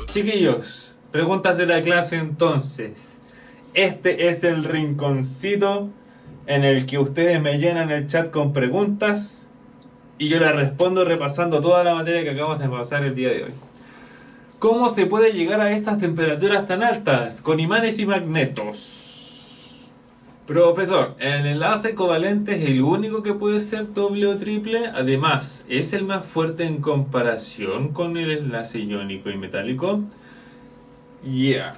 Chiquillos, preguntas de la clase entonces. Este es el rinconcito en el que ustedes me llenan el chat con preguntas y yo las respondo repasando toda la materia que acabamos de pasar el día de hoy. ¿Cómo se puede llegar a estas temperaturas tan altas? Con imanes y magnetos. Profesor, el enlace covalente es el único que puede ser doble o triple. Además, ¿es el más fuerte en comparación con el enlace iónico y metálico? Yeah.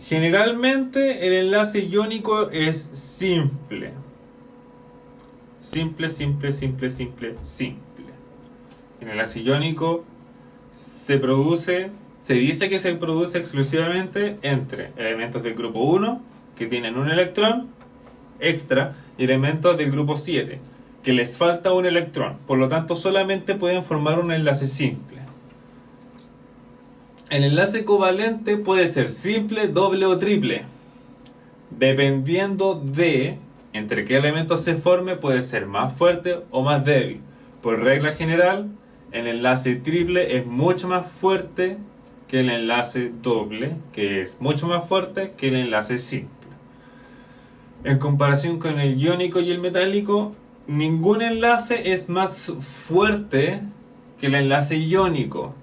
Generalmente el enlace iónico es simple. Simple. El enlace iónico se dice que se produce exclusivamente entre elementos del grupo 1, que tienen un electrón extra, y elementos del grupo 7, que les falta un electrón. Por lo tanto, solamente pueden formar un enlace simple. El enlace covalente puede ser simple, doble o triple. Dependiendo de entre qué elementos se forme, puede ser más fuerte o más débil. Por regla general, el enlace triple es mucho más fuerte que el enlace doble, que es mucho más fuerte que el enlace simple. En comparación con el iónico y el metálico, ningún enlace es más fuerte que el enlace iónico.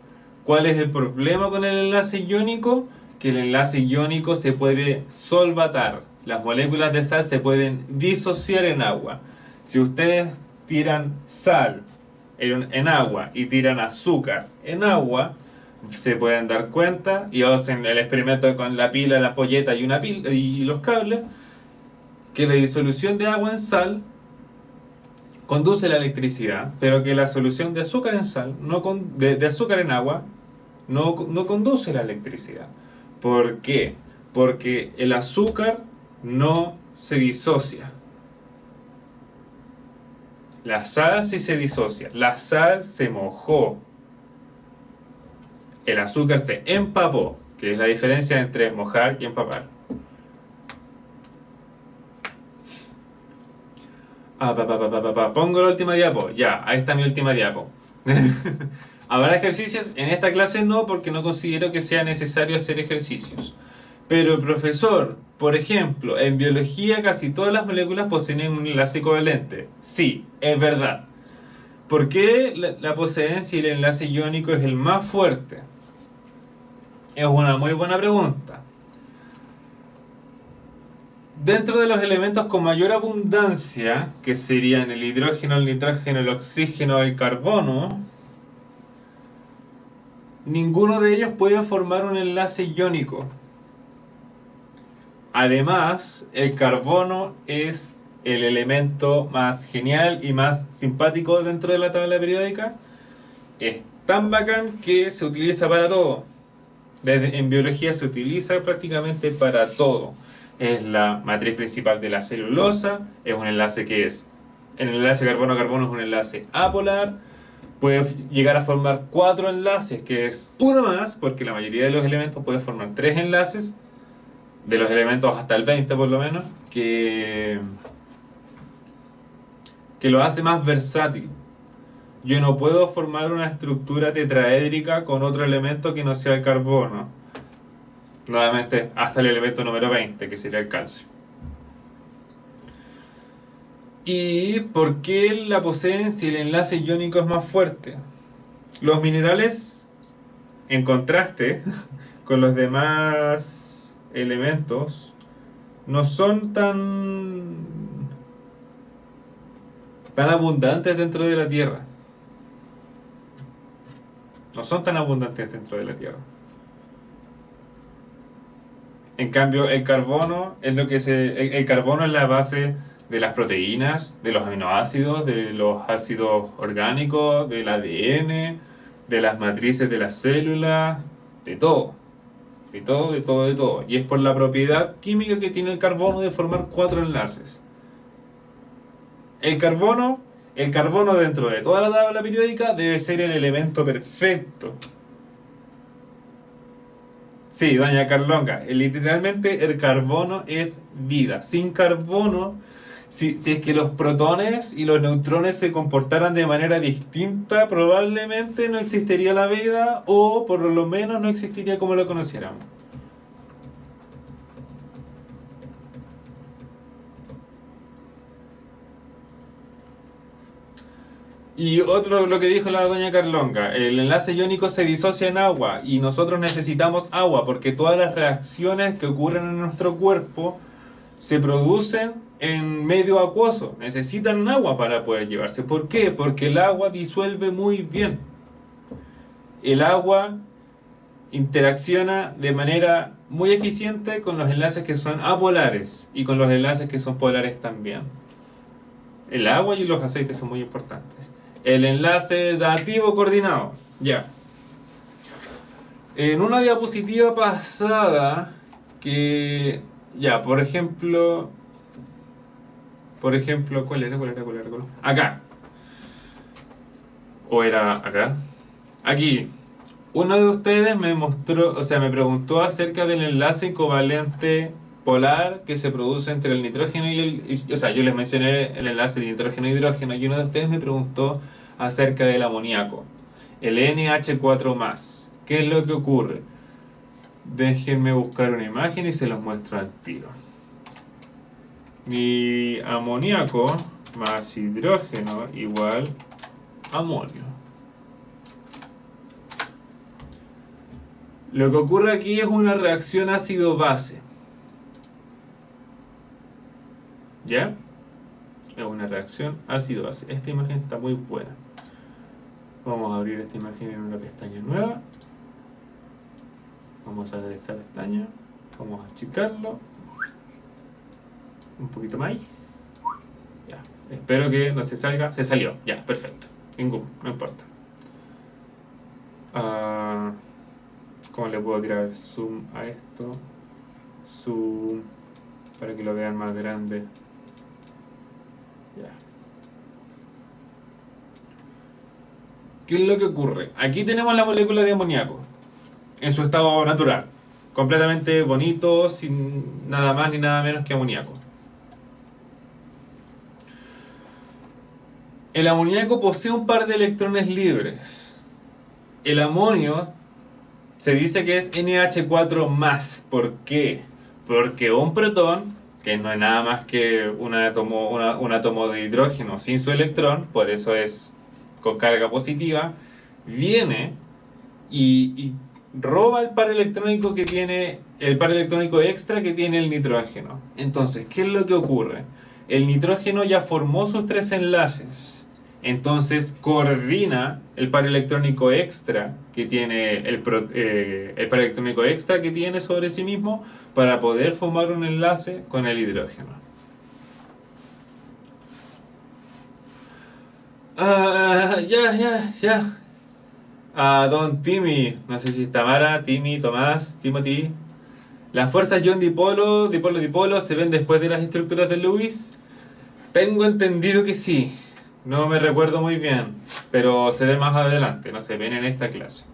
¿Cuál es el problema con el enlace iónico? Que el enlace iónico se puede solvatar. Las moléculas de sal se pueden disociar en agua. Si ustedes tiran sal en agua y tiran azúcar en agua, se pueden dar cuenta y hacen el experimento con la pila, la ampolleta y los cables, que la disolución de agua en sal conduce la electricidad, pero que la solución de azúcar en sal, de azúcar en agua, no conduce la electricidad. ¿Por qué? Porque el azúcar no se disocia. La sal sí se disocia. La sal se mojó. El azúcar se empapó, que es la diferencia entre mojar y empapar. Pongo la última diapo. Ya, ahí está mi última diapo. ¿Habrá ejercicios? En esta clase no, porque no considero que sea necesario hacer ejercicios. Pero profesor, por ejemplo, en biología casi todas las moléculas poseen un enlace covalente. Sí, es verdad. ¿Por qué la poseen si el enlace iónico es el más fuerte? Es una muy buena pregunta. Dentro de los elementos con mayor abundancia, que serían el hidrógeno, el nitrógeno, el oxígeno, el carbono, ninguno de ellos puede formar un enlace iónico. Además, el carbono es el elemento más genial y más simpático dentro de la tabla periódica. Es tan bacán que se utiliza para todo. En biología se utiliza prácticamente para todo. Es la matriz principal de la celulosa, es un enlace que es... El enlace carbono-carbono es un enlace apolar. Puede llegar a formar 4 enlaces, que es uno más, porque la mayoría de los elementos puede formar 3 enlaces, de los elementos hasta el 20 por lo menos, que lo hace más versátil. Yo no puedo formar una estructura tetraédrica con otro elemento que no sea el carbono. Nuevamente, hasta el elemento número 20, que sería el calcio. ¿Y por qué la poseen si el enlace iónico es más fuerte? Los minerales, en contraste con los demás elementos, no son tan abundantes dentro de la Tierra. No son tan abundantes dentro de la Tierra. En cambio, el carbono es el carbono es la base de las proteínas, de los aminoácidos, de los ácidos orgánicos, del ADN, de las matrices de las células, de todo. De todo. Y es por la propiedad química que tiene el carbono de formar 4 enlaces. El carbono dentro de toda la tabla periódica debe ser el elemento perfecto. Sí, doña Carlonga, literalmente el carbono es vida. Sin carbono, si es que los protones y los neutrones se comportaran de manera distinta, probablemente no existiría la vida o por lo menos no existiría como lo conociéramos. Y otro, lo que dijo la doña Carlonga, el enlace iónico se disocia en agua y nosotros necesitamos agua porque todas las reacciones que ocurren en nuestro cuerpo se producen en medio acuoso, necesitan agua para poder llevarse. ¿Por qué? Porque el agua disuelve muy bien. El agua interacciona de manera muy eficiente con los enlaces que son apolares y con los enlaces que son polares también. El agua y los aceites son muy importantes. El enlace dativo coordinado. Ya. En una diapositiva pasada, que. Ya, por ejemplo. ¿Cuál era? Acá. ¿O era acá? Aquí. Uno de ustedes me mostró, o sea, me preguntó acerca del enlace covalente polar que se produce entre el nitrógeno y o sea, yo les mencioné el enlace de nitrógeno e hidrógeno y uno de ustedes me preguntó acerca del amoníaco, el NH4+. ¿Qué es lo que ocurre? Déjenme buscar una imagen y se los muestro al tiro. Mi amoníaco más hidrógeno igual amonio. Lo que ocurre aquí es una reacción ácido-base. ¿Ya? Es una reacción ácido-base. Esta imagen está muy buena. Vamos a abrir esta imagen en una pestaña nueva. Vamos a ver esta pestaña. Vamos a achicarlo. Un poquito más. Ya. Espero que no se salga. Se salió. Ya, perfecto. No importa. ¿Cómo le puedo tirar zoom a esto? Zoom para que lo vean más grande. Ya. ¿Qué es lo que ocurre? Aquí tenemos la molécula de amoníaco en su estado natural, completamente bonito, sin nada más ni nada menos que amoníaco. El amoníaco posee un par de electrones libres. El amonio se dice que es NH4+. ¿Por qué? Porque un protón, que no es nada más que un átomo de hidrógeno sin su electrón, por eso es con carga positiva, viene y roba el par electrónico que tiene, el par electrónico extra que tiene el nitrógeno. Entonces, ¿qué es lo que ocurre? El nitrógeno ya formó sus 3 enlaces. Entonces coordina el par electrónico extra que tiene el par electrónico extra que tiene sobre sí mismo para poder formar un enlace con el hidrógeno. Ya. Don Timmy, no sé si Tamara, Timmy, Tomás, Timothy. Las fuerzas ion dipolo, dipolo, se ven después de las estructuras de Lewis. Tengo entendido que sí. No me recuerdo muy bien, pero se ve más adelante, no se ven en esta clase.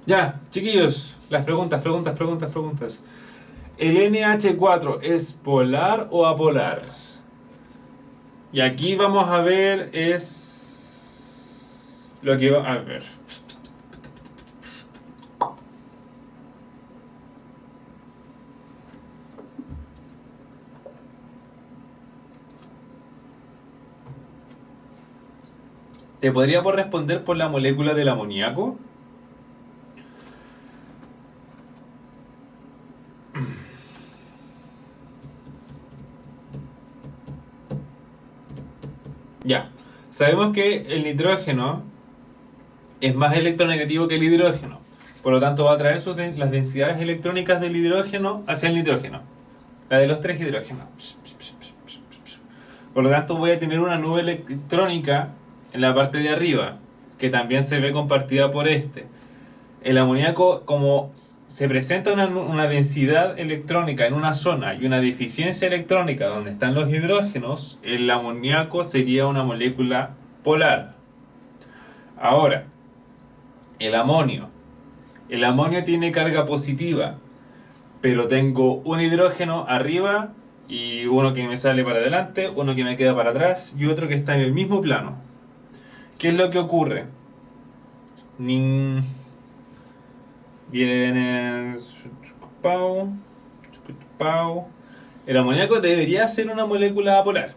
Ya, chiquillos, las preguntas. ¿El NH4 es polar o apolar? Y aquí vamos a ver es lo que va a ver. ¿Te podría responder por la molécula del amoníaco? Ya, sabemos que el nitrógeno es más electronegativo que el hidrógeno. Por lo tanto va a traer las densidades electrónicas del hidrógeno hacia el nitrógeno. La de los 3 hidrógenos. Por lo tanto voy a tener una nube electrónica en la parte de arriba, que también se ve compartida por este. El amoníaco, como se presenta una densidad electrónica en una zona y una deficiencia electrónica donde están los hidrógenos, el amoníaco sería una molécula polar. Ahora, el amonio. El amonio tiene carga positiva, pero tengo un hidrógeno arriba y uno que me sale para adelante, uno que me queda para atrás y otro que está en el mismo plano. ¿Qué es lo que ocurre? Viene... El amoníaco debería ser una molécula apolar.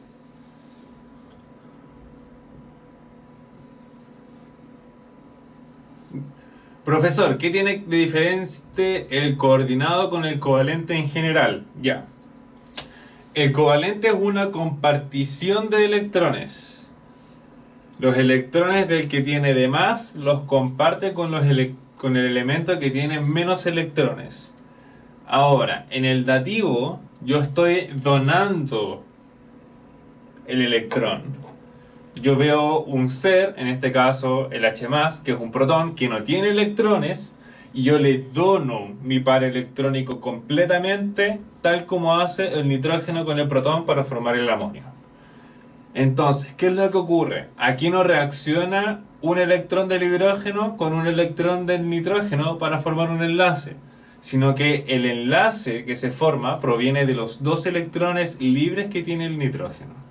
Profesor, ¿qué tiene de diferente el coordinado con el covalente en general? Ya. El covalente es una compartición de electrones. Los electrones del que tiene de más los comparte con el elemento que tiene menos electrones. Ahora, en el dativo, yo estoy donando el electrón. Yo veo un ser, en este caso el H+, que es un protón que no tiene electrones, y yo le dono mi par electrónico completamente, tal como hace el nitrógeno con el protón para formar el amonio. Entonces, ¿qué es lo que ocurre? Aquí no reacciona un electrón del hidrógeno con un electrón del nitrógeno para formar un enlace, sino que el enlace que se forma proviene de los dos electrones libres que tiene el nitrógeno.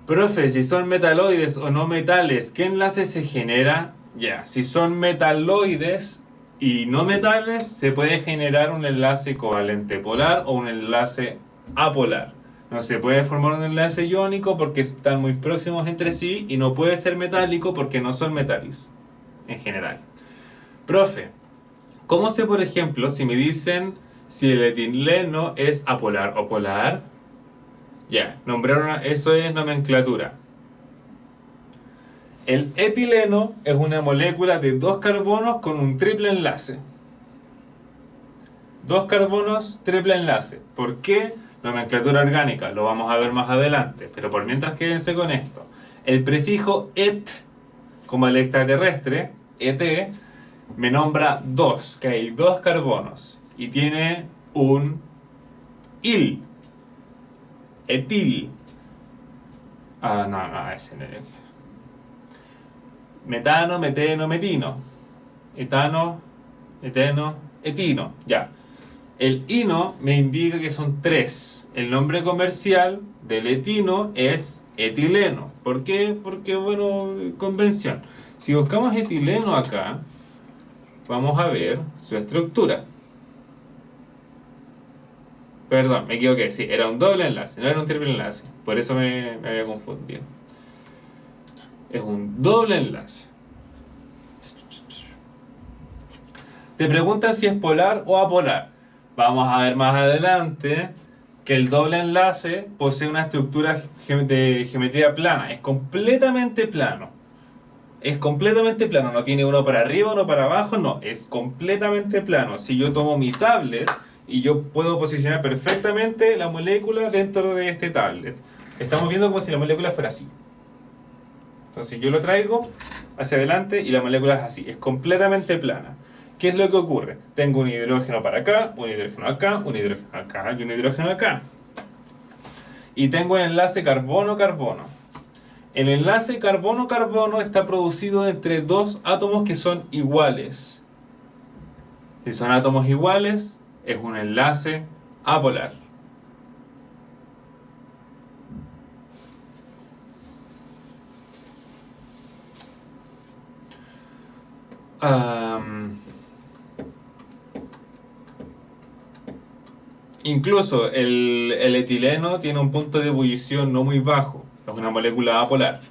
Profe, si son metaloides o no metales, ¿qué enlace se genera? Ya, si son metaloides y no metales, se puede generar un enlace covalente polar o un enlace apolar. No se puede formar un enlace iónico porque están muy próximos entre sí y no puede ser metálico porque no son metales en general. Profe, ¿cómo sé, por ejemplo, si me dicen si el etileno es apolar o polar? Ya, eso es nomenclatura. El etileno es una molécula de 2 carbonos con un triple enlace. 2 carbonos, triple enlace. ¿Por qué? Nomenclatura orgánica, lo vamos a ver más adelante, pero por mientras quédense con esto. El prefijo et, como el extraterrestre, et, me nombra 2, que hay 2 carbonos, y tiene un il. Etil. Ese no. Metano, meteno, metino. Etano, eteno, etino. Ya. El ino me indica que son 3. El nombre comercial del etino es etileno. ¿Por qué? Porque, bueno, convención. Si buscamos etileno acá, vamos a ver su estructura. Perdón, me equivoqué, sí, era un doble enlace, no era un triple enlace. Por eso me había confundido. Es un doble enlace. Te preguntan si es polar o apolar. Vamos a ver más adelante que el doble enlace posee una estructura de geometría plana. Es completamente plano. Es completamente plano. No tiene uno para arriba, uno para abajo, no. Es completamente plano. Si yo tomo mi tablet y yo puedo posicionar perfectamente la molécula dentro de este tablet. Estamos viendo como si la molécula fuera así. Entonces yo lo traigo hacia adelante y la molécula es así. Es completamente plana. ¿Qué es lo que ocurre? Tengo un hidrógeno para acá, un hidrógeno acá, un hidrógeno acá y un hidrógeno acá. Y tengo el enlace carbono-carbono. El enlace carbono-carbono está producido entre 2 átomos que son iguales. Si son átomos iguales, es un enlace apolar. Incluso el etileno tiene un punto de ebullición no muy bajo, es una molécula apolar.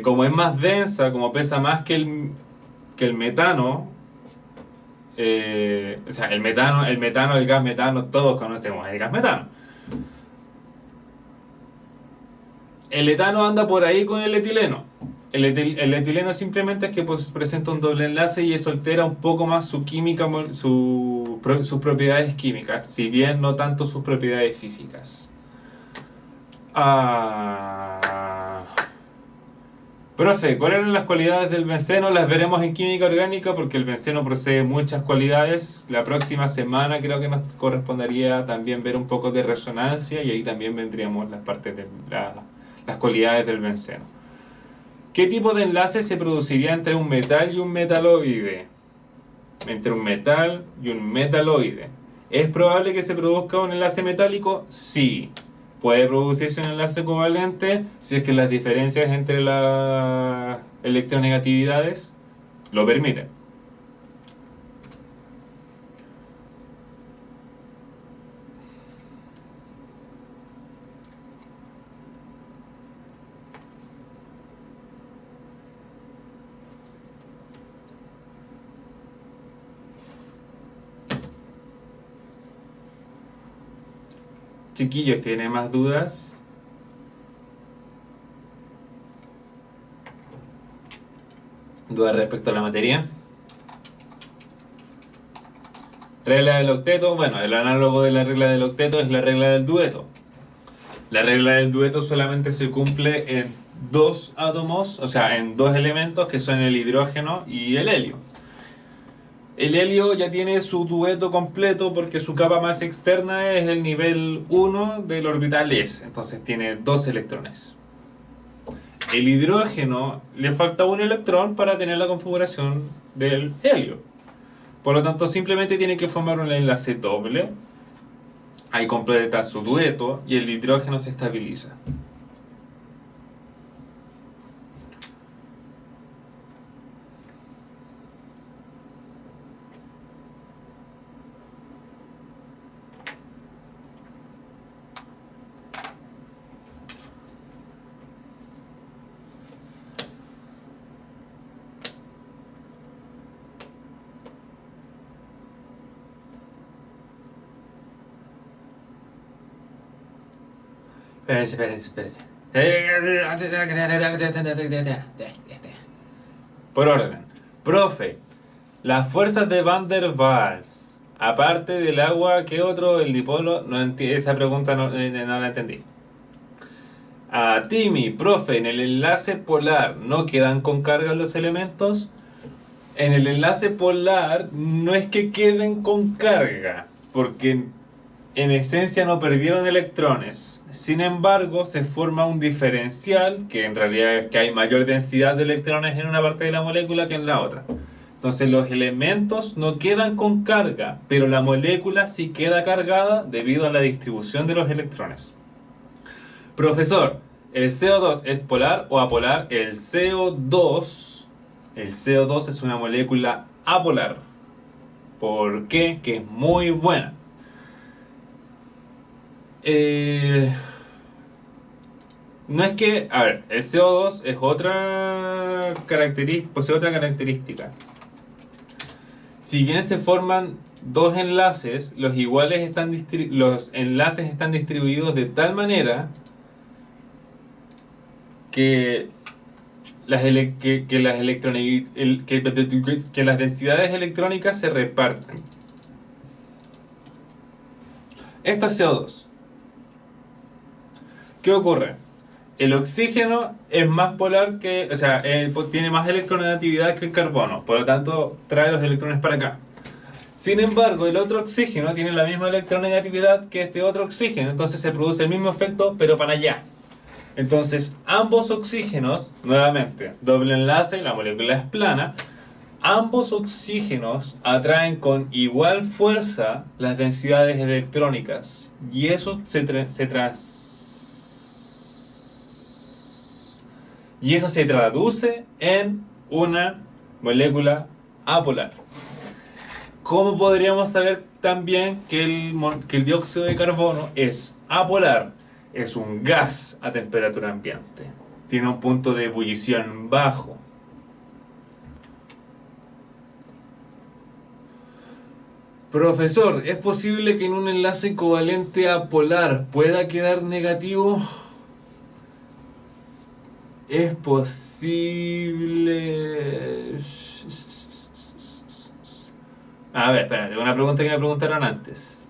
Como es más densa, como pesa más que el metano, o sea, el gas metano, todos conocemos el gas metano. El etano anda por ahí con el etileno. El etileno simplemente es que pues, presenta un doble enlace y eso altera un poco más su química, sus propiedades químicas, si bien no tanto sus propiedades físicas. Profe, ¿cuáles eran las cualidades del benceno? Las veremos en química orgánica porque el benceno posee muchas cualidades. La próxima semana creo que nos correspondería también ver un poco de resonancia y ahí también vendríamos las partes de las cualidades del benceno. ¿Qué tipo de enlace se produciría entre un metal y un metaloide? Entre un metal y un metaloide. ¿Es probable que se produzca un enlace metálico? Sí. ¿Puede producirse un enlace covalente si es que las diferencias entre las electronegatividades lo permiten? Chiquillos, ¿tienen más dudas? ¿Dudas respecto a la materia? Regla del octeto, bueno, el análogo de la regla del octeto es la regla del dueto. La regla del dueto solamente se cumple en dos átomos, o sea, en dos elementos que son el hidrógeno y el helio. El helio ya tiene su dueto completo porque su capa más externa es el nivel 1 del orbital S, entonces tiene dos electrones. El hidrógeno le falta un electrón para tener la configuración del helio. Por lo tanto, simplemente tiene que formar un enlace doble. Ahí completa su dueto y el hidrógeno se estabiliza. Espérense. Por orden. Profe, las fuerzas de Van der Waals, aparte del agua, ¿qué otro? El dipolo, esa pregunta no la entendí. A Timmy, profe, en el enlace polar, ¿no quedan con carga los elementos? En el enlace polar no es que queden con carga, porque en esencia no perdieron electrones. Sin embargo, se forma un diferencial, que en realidad es que hay mayor densidad de electrones en una parte de la molécula que en la otra. Entonces los elementos no quedan con carga, pero la molécula sí queda cargada debido a la distribución de los electrones. Profesor, ¿el CO2 es polar o apolar? El CO2 es una molécula apolar. ¿Por qué? Que es muy buena. No es que, a ver, el CO2 es posee otra característica. Si bien se forman dos enlaces, los enlaces están distribuidos de tal manera que las densidades electrónicas se reparten. Esto es CO2. ¿Qué ocurre? El oxígeno es más polar tiene más electronegatividad que el carbono, por lo tanto trae los electrones para acá. Sin embargo, el otro oxígeno tiene la misma electronegatividad que este otro oxígeno, entonces se produce el mismo efecto, pero para allá. Entonces, ambos oxígenos, nuevamente, doble enlace, la molécula es plana, ambos oxígenos atraen con igual fuerza las densidades electrónicas, y eso se traduce en una molécula apolar. ¿Cómo podríamos saber también que el dióxido de carbono es apolar? Es un gas a temperatura ambiente. Tiene un punto de ebullición bajo. Profesor, ¿es posible que en un enlace covalente apolar pueda quedar negativo? Es posible. A ver, espérate, una pregunta que me preguntaron antes.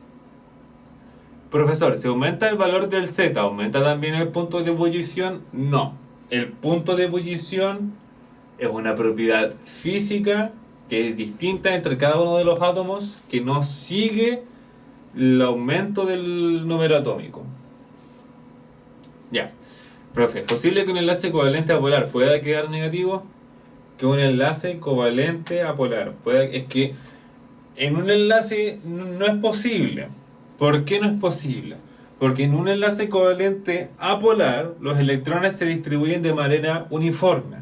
Profesor, si aumenta el valor del Z, ¿aumenta también el punto de ebullición? No. el punto de ebullición es una propiedad física que es distinta entre cada uno de los átomos, que no sigue el aumento del número atómico. Ya. Profe, ¿es posible que un enlace covalente apolar pueda quedar negativo? Que un enlace covalente apolar pueda... Es que en un enlace no es posible. ¿Por qué no es posible? Porque en un enlace covalente apolar los electrones se distribuyen de manera uniforme.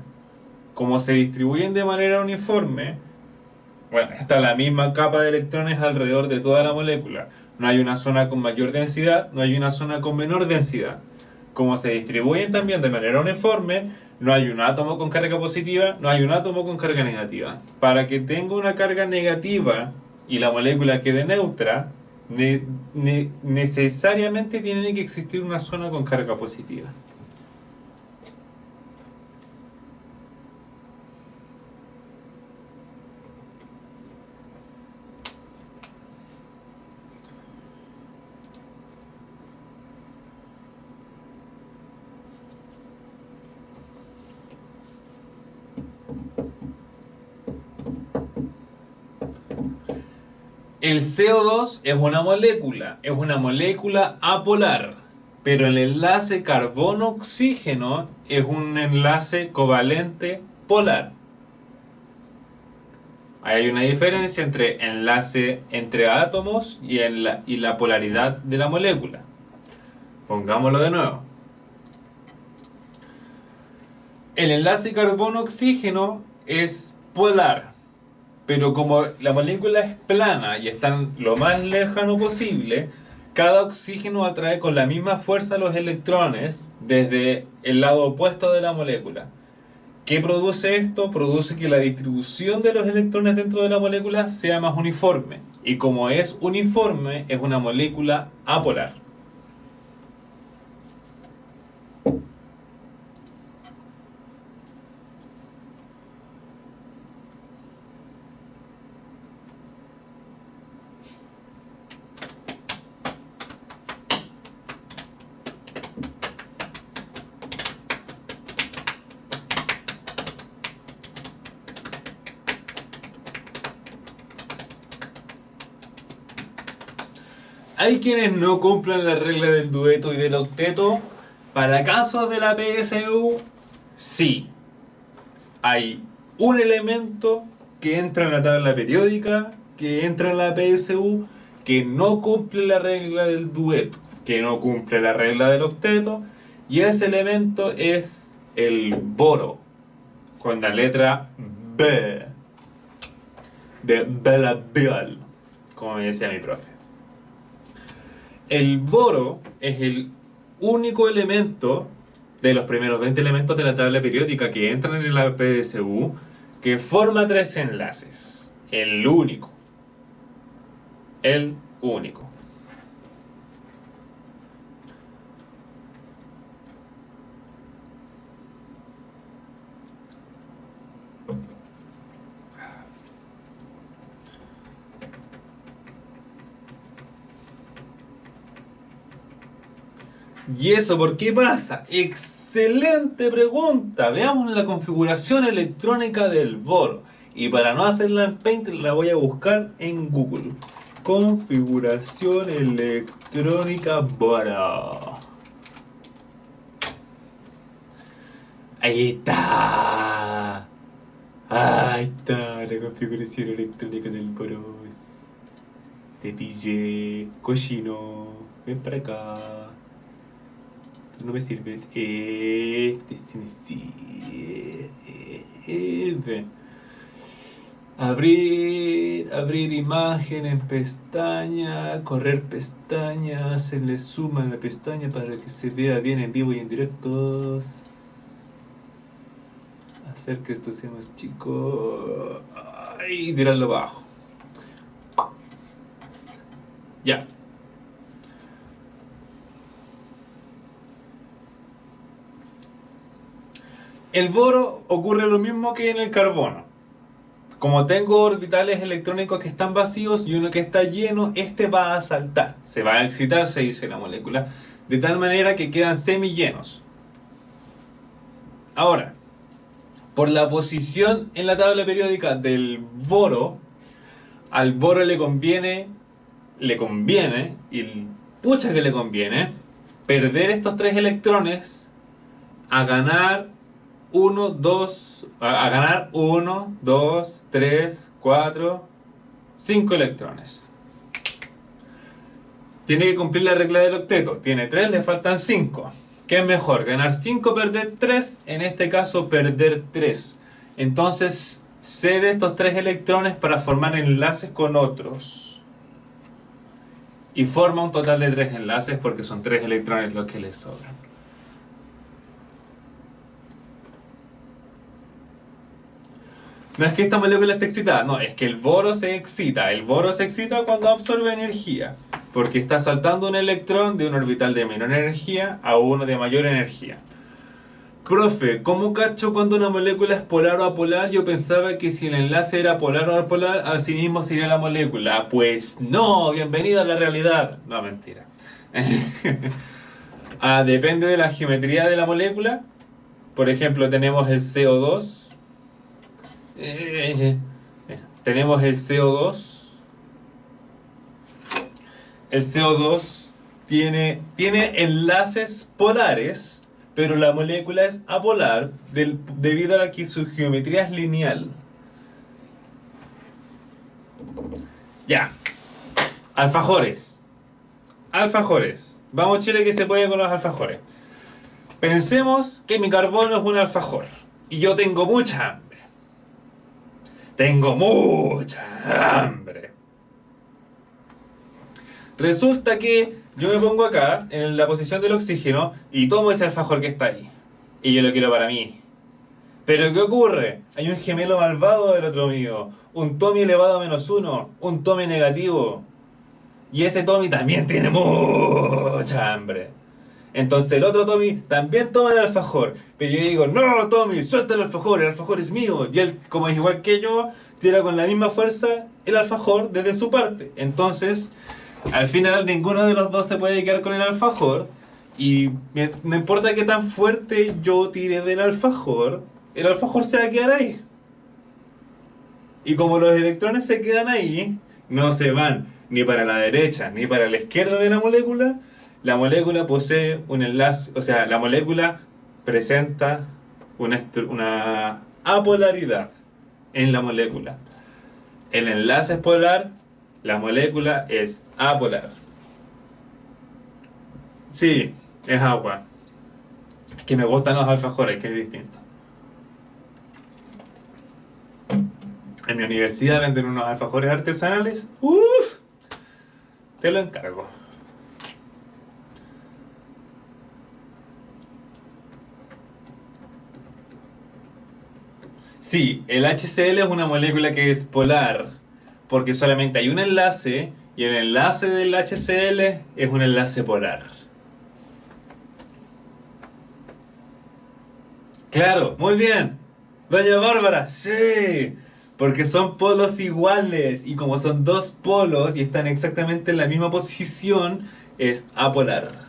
Como se distribuyen de manera uniforme, bueno, está la misma capa de electrones alrededor de toda la molécula. No hay una zona con mayor densidad, no hay una zona con menor densidad. Como se distribuyen también de manera uniforme, no hay un átomo con carga positiva, no hay un átomo con carga negativa. Para que tenga una carga negativa y la molécula quede neutra, necesariamente tiene que existir una zona con carga positiva. El CO2 es una molécula apolar, pero el enlace carbono-oxígeno es un enlace covalente polar. Hay una diferencia entre enlace entre átomos y la polaridad de la molécula. Pongámoslo de nuevo. El enlace carbono-oxígeno es polar, pero como la molécula es plana y está lo más lejano posible, cada oxígeno atrae con la misma fuerza los electrones desde el lado opuesto de la molécula. ¿Qué produce esto? Produce que la distribución de los electrones dentro de la molécula sea más uniforme. Y como es uniforme, es una molécula apolar. Hay quienes no cumplen la regla del dueto y del octeto. Para casos de la PSU, sí. Hay un elemento que entra en la tabla periódica, que entra en la PSU, que no cumple la regla del dueto, que no cumple la regla del octeto, y ese elemento es el boro, con la letra B, de Belabial, como me decía mi profe. El boro es el único elemento de los primeros 20 elementos de la tabla periódica que entran en la PSU que forma 3 enlaces. El único. El único. ¿Y eso por qué pasa? Excelente pregunta. Veamos la configuración electrónica del boro. Y para no hacerla en Paint, la voy a buscar en Google. Configuración electrónica boro. Ahí está. Ahí está la configuración electrónica del boro. Te pillé, cochino. Ven para acá. No me sirves. Este sí me sirve. Abrir imagen en pestaña, correr pestaña, hacerle zoom a la pestaña para que se vea bien en vivo y en directo. Hacer que esto sea más chico. Y tirarlo abajo. Ya. El boro ocurre lo mismo que en el carbono. Como tengo orbitales electrónicos que están vacíos y uno que está lleno, este va a saltar. Se va a excitar, se dice la molécula, de tal manera que quedan semillenos. Ahora, por la posición en la tabla periódica del boro, al boro le conviene, y pucha que le conviene, perder estos 3 electrones a ganar a ganar 1, 2, 3, 4, 5 electrones. Tiene que cumplir la regla del octeto. Tiene 3, le faltan 5. ¿Qué es mejor? ¿Ganar 5 o perder 3? En este caso, perder 3. Entonces, cede estos 3 electrones para formar enlaces con otros. Y forma un total de 3 enlaces porque son 3 electrones los que le sobran. No es que esta molécula esté excitada, no, es que el boro se excita. El boro se excita cuando absorbe energía, porque está saltando un electrón de un orbital de menor energía a uno de mayor energía. Profe, ¿cómo cacho cuando una molécula es polar o apolar? Yo pensaba que si el enlace era polar o apolar, así mismo sería la molécula. Pues no, bienvenido a la realidad. No, mentira. Depende de la geometría de la molécula. Por ejemplo, tenemos el CO2. Tenemos el CO2. El CO2 tiene enlaces polares, pero la molécula es apolar debido a que su geometría es lineal. Ya. Alfajores. Alfajores. Vamos Chile que se puede con los alfajores. Pensemos que mi carbono es un alfajor y yo tengo mucha hambre. Tengo mucha hambre. Resulta que yo me pongo acá, en la posición del oxígeno, y tomo ese alfajor que está ahí. Y yo lo quiero para mí. Pero ¿qué ocurre? Hay un gemelo malvado del otro mío. Un Tommy elevado a -1. Un Tommy negativo. Y ese Tommy también tiene mucha hambre. Entonces el otro Tommy también toma el alfajor. Pero yo digo, no Tommy, suelta el alfajor es mío. Y él, como es igual que yo, tira con la misma fuerza el alfajor desde su parte. Entonces, al final ninguno de los dos se puede quedar con el alfajor. Y no importa qué tan fuerte yo tire del alfajor, el alfajor se va a quedar ahí. Y como los electrones se quedan ahí, no se van ni para la derecha ni para la izquierda de la molécula posee un enlace, o sea, la molécula presenta una apolaridad en la molécula. El enlace es polar, la molécula es apolar. Sí, es agua. Es que me gustan los alfajores, que es distinto. En mi universidad venden unos alfajores artesanales. ¡Uf! Te lo encargo. Sí, el HCl es una molécula que es polar, porque solamente hay un enlace, y el enlace del HCl es un enlace polar. Claro, muy bien. Doña Bárbara, sí. Porque son polos iguales, y como son dos polos y están exactamente en la misma posición, es apolar.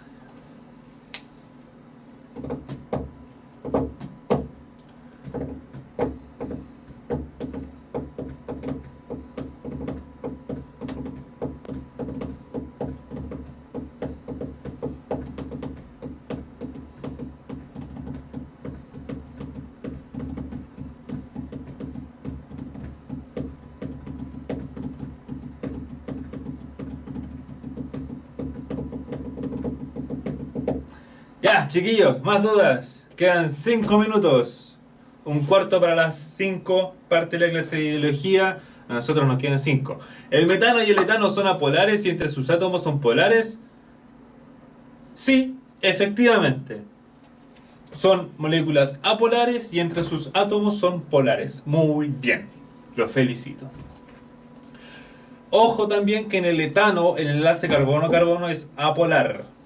Ya, chiquillos, más dudas. Quedan 5 minutos. Un cuarto para las 5, parte de la clase de biología. A nosotros nos quedan 5. ¿El metano y el etano son apolares y entre sus átomos son polares? Sí, efectivamente. Son moléculas apolares y entre sus átomos son polares. Muy bien. Los felicito. Ojo también que en el etano el enlace carbono-carbono es apolar.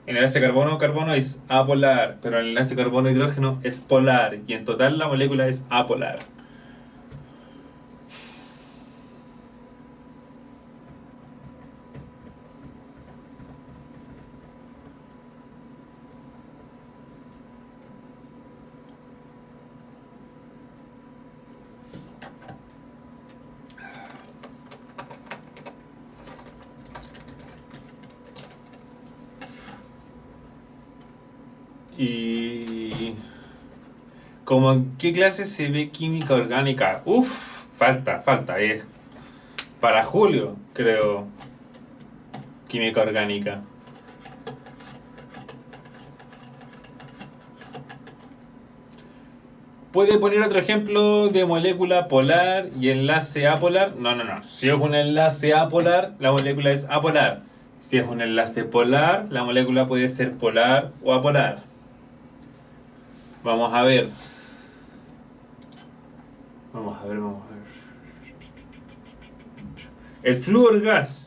El enlace carbono-carbono es apolar, pero el enlace carbono-hidrógeno es polar, y en total la molécula es apolar. Y... ¿Cómo en qué clase se ve química orgánica? Uf, falta. Es para julio, creo, química orgánica. ¿Puede poner otro ejemplo de molécula polar y enlace apolar? No. Si es un enlace apolar, la molécula es apolar. Si es un enlace polar, la molécula puede ser polar o apolar. Vamos a ver. Vamos a ver. El flúor gas.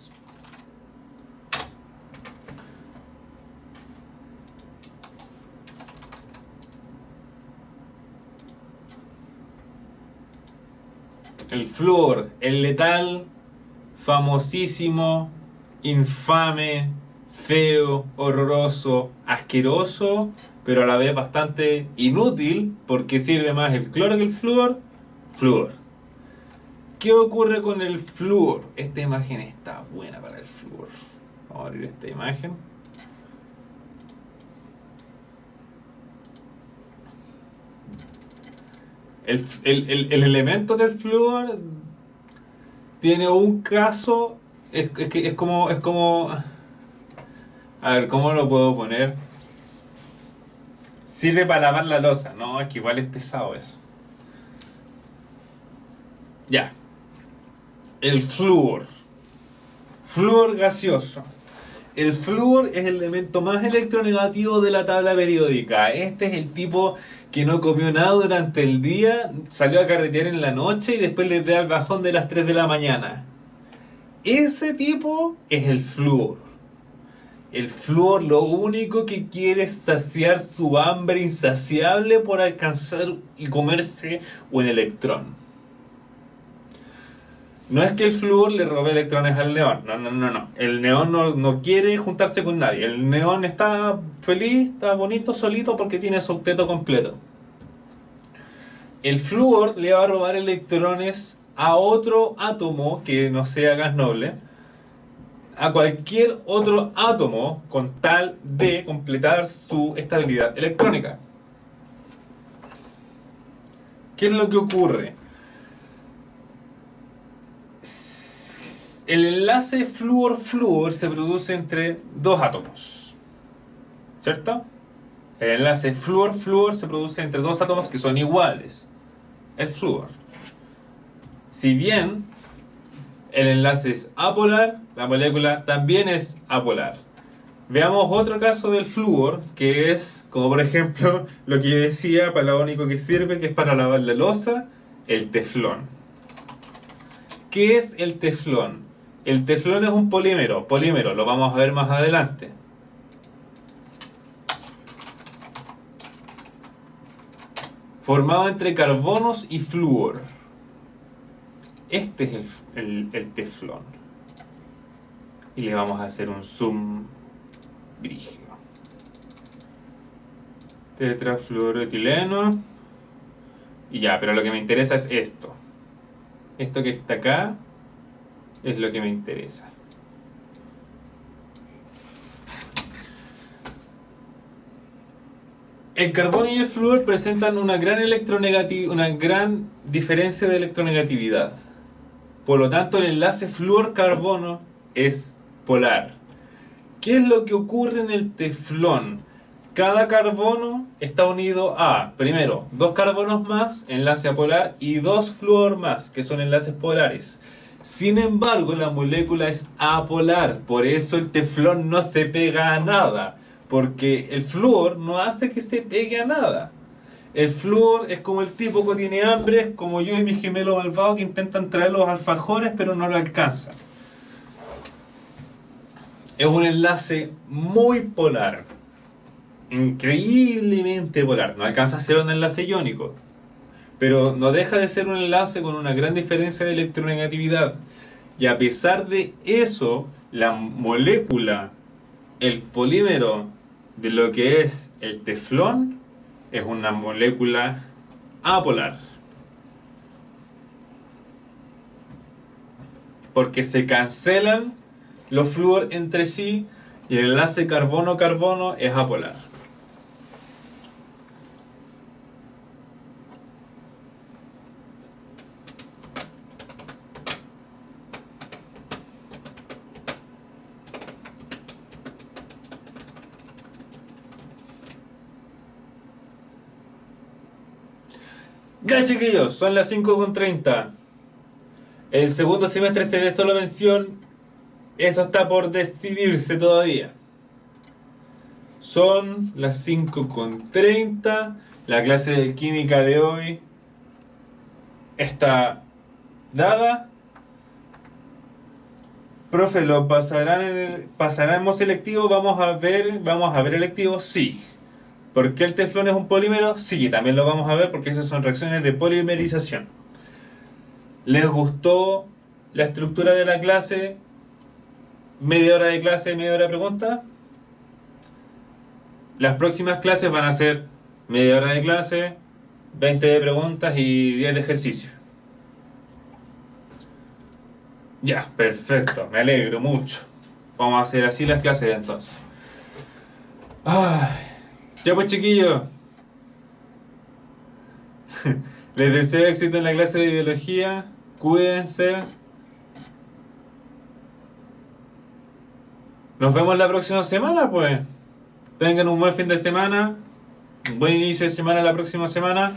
El flúor, el letal, famosísimo, infame, feo, horroroso, asqueroso, pero a la vez bastante inútil porque sirve más el cloro que el flúor. Flúor. ¿Qué ocurre con el flúor? Esta imagen está buena para el flúor. Vamos a abrir esta imagen. El elemento del flúor tiene un caso. Es como. A ver, ¿cómo lo puedo poner? Sirve para lavar la loza. No, es que igual es pesado eso. Ya. El flúor. Flúor gaseoso. El flúor es el elemento más electronegativo de la tabla periódica. Este es el tipo que no comió nada durante el día, salió a carretear en la noche y después le da el bajón de las 3 de la mañana. Ese tipo es el flúor. El flúor lo único que quiere es saciar su hambre insaciable por alcanzar y comerse un electrón. No es que el flúor le robe electrones al neón. No. El neón no quiere juntarse con nadie. El neón está feliz, está bonito, solito porque tiene su octeto completo. El flúor le va a robar electrones a otro átomo que no sea gas noble, a cualquier otro átomo con tal de completar su estabilidad electrónica. ¿Qué es lo que ocurre? El enlace flúor-flúor se produce entre dos átomos, ¿cierto? El enlace flúor-flúor se produce entre dos átomos que son iguales, el flúor. Si bien el enlace es apolar, la molécula también es apolar. Veamos otro caso del flúor, que es, como por ejemplo, lo que yo decía, para lo único que sirve, que es para lavar la loza, el teflón. ¿Qué es el teflón? El teflón es un polímero, lo vamos a ver más adelante. Formado entre carbonos y flúor. Este es el teflón. Y le vamos a hacer un zoom brígido. Tetrafluoroetileno. Y ya, pero lo que me interesa es esto. Esto que está acá es lo que me interesa. El carbono y el flúor presentan una gran diferencia de electronegatividad. Por lo tanto, el enlace flúor-carbono es polar. ¿Qué es lo que ocurre en el teflón? Cada carbono está unido a, primero, dos carbonos más, enlace apolar, y dos flúor más, que son enlaces polares. Sin embargo, la molécula es apolar, por eso el teflón no se pega a nada, porque el flúor no hace que se pegue a nada. El flúor es como el tipo que tiene hambre, es como yo y mi gemelo malvado que intentan traer los alfajores pero no lo alcanzan. Es un enlace muy polar, increíblemente polar. No alcanza a ser un enlace iónico, pero no deja de ser un enlace con una gran diferencia de electronegatividad. Y a pesar de eso, la molécula, el polímero de lo que es el teflón, es una molécula apolar. Porque se cancelan los flúor entre sí y el enlace carbono-carbono es apolar. Ya chiquillos, son las 5:30. El segundo semestre se ve solo mención. Eso está por decidirse todavía. Son las 5:30. La clase de química de hoy está dada. Profe, ¿lo pasaremos selectivo? Vamos a ver electivo, sí. ¿Por qué el teflón es un polímero? Sí, también lo vamos a ver porque esas son reacciones de polimerización. ¿Les gustó la estructura de la clase? Media hora de clase, media hora de pregunta. Las próximas clases van a ser media hora de clase, 20 de preguntas y 10 de ejercicio. Ya, perfecto, me alegro mucho. Vamos a hacer así las clases entonces. Ay, ya pues chiquillos. Les deseo éxito en la clase de biología. Cuídense. Nos vemos la próxima semana, pues. Tengan un buen fin de semana. Un buen inicio de semana la próxima semana.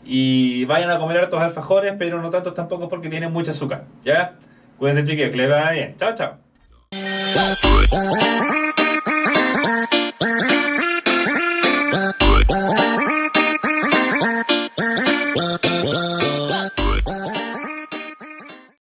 Y vayan a comer hartos alfajores, pero no tantos tampoco porque tienen mucho azúcar. ¿Ya? Cuídense chiquillos, que les vaya bien. Chao, chao.